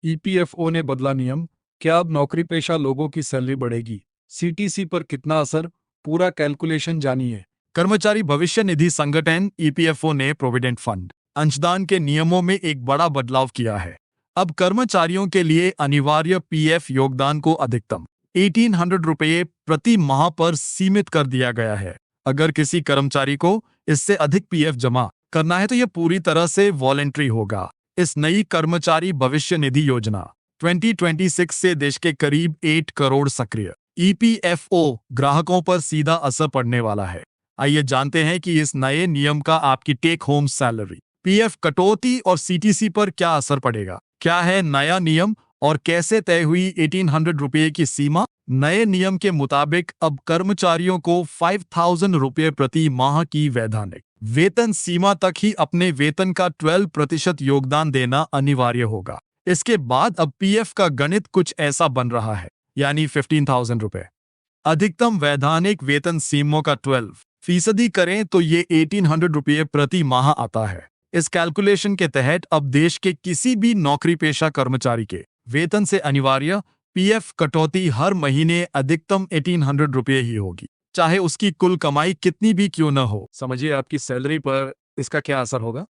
EPFO ने बदला नियम। क्या अब नौकरी पेशा लोगों की सैलरी बढ़ेगी? सीटीसी पर कितना असर? पूरा कैलकुलेशन जानिए। कर्मचारी भविष्य निधि संगठन ईपीएफओ ने प्रोविडेंट फंड अंशदान के नियमों में एक बड़ा बदलाव किया है। अब कर्मचारियों के लिए अनिवार्य पीएफ योगदान को अधिकतम 1800 रुपये प्रति माह पर सीमित कर दिया गया है। अगर किसी कर्मचारी को इससे अधिक पीएफ जमा करना है तो यह पूरी तरह से वॉलेंट्री होगा। इस नई कर्मचारी भविष्य निधि योजना 2026 से देश के करीब 8 करोड़ सक्रिय ईपीएफओ ग्राहकों पर सीधा असर पड़ने वाला है। आइए जानते हैं कि इस नए नियम का आपकी टेक होम सैलरी, पीएफ कटौती और सीटीसी पर क्या असर पड़ेगा। क्या है नया नियम और कैसे तय हुई 1800 रुपये की सीमा? नए नियम के मुताबिक अब कर्मचारियों को 5000 रुपये प्रति माह की वैधानिक वेतन सीमा तक ही अपने वेतन का 12% योगदान देना अनिवार्य होगा। इसके बाद अब पीएफ का गणित कुछ ऐसा बन रहा है, यानी 15,000 रुपये अधिकतम वैधानिक वेतन सीमा का 12% करें तो ये 1800 रुपये प्रति माह आता है। इस कैलकुलेशन के तहत अब देश के किसी भी नौकरी पेशा कर्मचारी के वेतन से अनिवार्य पीएफ कटौती हर महीने अधिकतम 1800 रुपये ही होगी, चाहे उसकी कुल कमाई कितनी भी क्यों न हो। समझिए आपकी सैलरी पर इसका क्या असर होगा।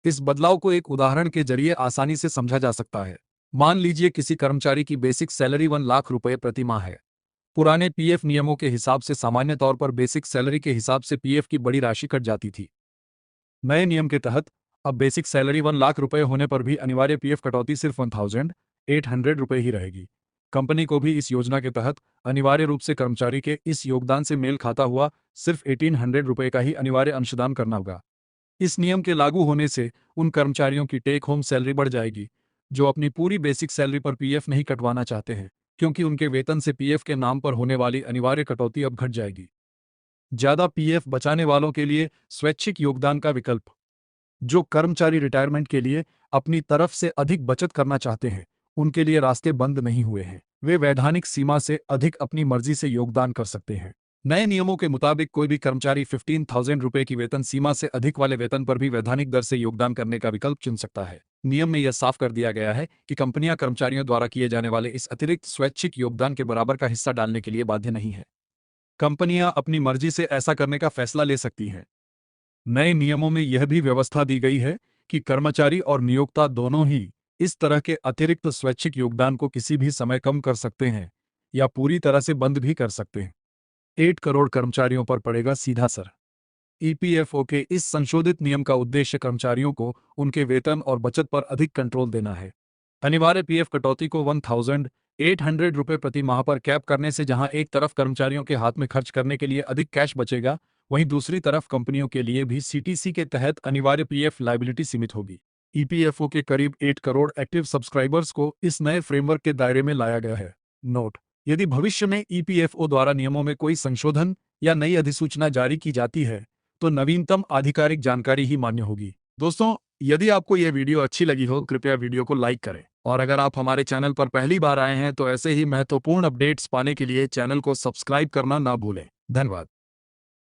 इस बदलाव को एक उदाहरण के जरिए आसानी से समझा जा सकता है। मान लीजिए किसी कर्मचारी की बेसिक सैलरी 1 लाख रुपए प्रति माह है। पुराने पीएफ नियमों के हिसाब से सामान्य तौर पर बेसिक सैलरी के हिसाब से पीएफ की बड़ी राशि कट जाती थी। नए नियम के तहत अब बेसिक सैलरी 1 लाख रुपए होने पर भी अनिवार्य पीएफ कटौती सिर्फ 1800 रुपए ही रहेगी। कंपनी को भी इस योजना के तहत अनिवार्य रूप से कर्मचारी के इस योगदान से मेल खाता हुआ सिर्फ 1800 रुपए का ही अनिवार्य अंशदान करना होगा। इस नियम के लागू होने से उन कर्मचारियों की टेक होम सैलरी बढ़ जाएगी जो अपनी पूरी बेसिक सैलरी पर पीएफ नहीं कटवाना चाहते हैं, क्योंकि उनके वेतन से पीएफ के नाम पर होने वाली अनिवार्य कटौती अब घट जाएगी। ज्यादा पीएफ बचाने वालों के लिए स्वैच्छिक योगदान का विकल्प। जो कर्मचारी रिटायरमेंट के लिए अपनी तरफ से अधिक बचत करना चाहते हैं, उनके लिए रास्ते बंद नहीं हुए हैं। वे वैधानिक सीमा से अधिक अपनी मर्जी से योगदान कर सकते हैं। नए नियमों के मुताबिक कोई भी कर्मचारी 15,000 रुपए की वेतन सीमा से अधिक वाले वेतन पर भी वैधानिक दर से योगदान करने का विकल्प चुन सकता है। नियम में यह साफ कर दिया गया है कि कंपनियां कर्मचारियों द्वारा किए जाने वाले इस अतिरिक्त स्वैच्छिक योगदान के बराबर का हिस्सा डालने के लिए बाध्य नहीं है। कंपनियां अपनी मर्जी से ऐसा करने का फैसला ले सकती हैं। नए नियमों में यह भी व्यवस्था दी गई है कि कर्मचारी और नियोक्ता दोनों ही इस तरह के अतिरिक्त स्वैच्छिक योगदान को किसी भी समय कम कर सकते हैं या पूरी तरह से बंद भी कर सकते हैं। 8 करोड़ कर्मचारियों पर पड़ेगा सीधा असर। ईपीएफओ के इस संशोधित नियम का उद्देश्य कर्मचारियों को उनके वेतन और बचत पर अधिक कंट्रोल देना है। अनिवार्य पीएफ कटौती को 1800 रुपये प्रति माह पर कैप करने से जहां एक तरफ कर्मचारियों के हाथ में खर्च करने के लिए अधिक कैश बचेगा, वहीं दूसरी तरफ कंपनियों के लिए भी सीटीसी के तहत अनिवार्य पीएफ लायबिलिटी सीमित होगी। ईपीएफओ के करीब 8 करोड़ एक्टिव सब्सक्राइबर्स को इस नए फ्रेमवर्क के दायरे में लाया गया है। नोट: यदि भविष्य में ईपीएफओ द्वारा नियमों में कोई संशोधन या नई अधिसूचना जारी की जाती है तो नवीनतम आधिकारिक जानकारी ही मान्य होगी। दोस्तों, यदि आपको यह वीडियो अच्छी लगी हो, कृपया वीडियो को लाइक करें, और अगर आप हमारे चैनल पर पहली बार आए हैं तो ऐसे ही महत्वपूर्ण अपडेट्स पाने के लिए चैनल को सब्सक्राइब करना ना भूलें। धन्यवाद।